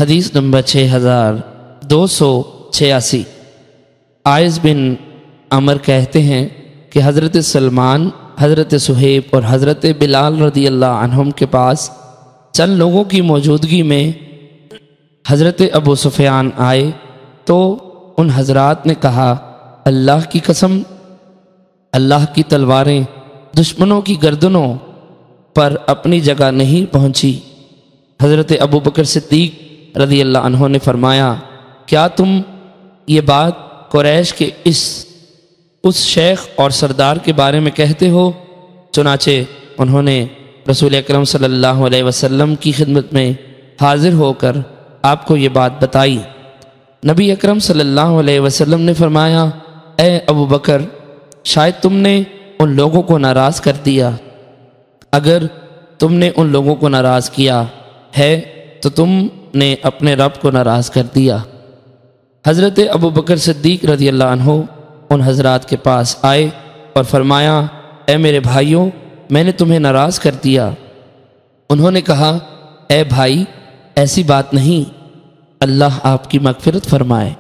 حدیث number 6286۔ Aid بن عمر کہتے ہیں کہ حضرت سلمان، حضرت صہیب اور حضرت بلال رضی اللہ عنہم کے پاس چند لوگوں کی موجودگی میں حضرت ابو سفیان آئے تو ان حضرات نے کہا، اللہ کی قسم، اللہ کی تلواریں دشمنوں کی گردنوں پر اپنی جگہ نہیں پہنچی۔ حضرت ابو بکر صدیق رضی اللہ عنہ نے فرمایا، کیا تم یہ بات قریش کے اس شیخ اور سردار کے بارے میں کہتے ہو؟ چنانچہ انہوں نے رسول اکرم صلی اللہ علیہ وسلم کی خدمت میں حاضر ہو کر آپ کو یہ بات بتائی۔ نبی اکرم صلی اللہ علیہ وسلم نے فرمایا، اے ابو بکر، شاید تم نے ان لوگوں کو ناراض کر دیا۔ اگر تم نے ان لوگوں کو ناراض کیا ہے تو تم نے اپنے رب کو ناراض کر دیا۔ حضرت ابو بکر صدیق رضی اللہ عنہ ان حضرات کے پاس آئے اور فرمایا، اے میرے بھائیوں، میں نے تمہیں ناراض کر دیا۔ انہوں نے کہا، اے بھائی، ایسی بات نہیں، اللہ آپ کی مغفرت فرمائے۔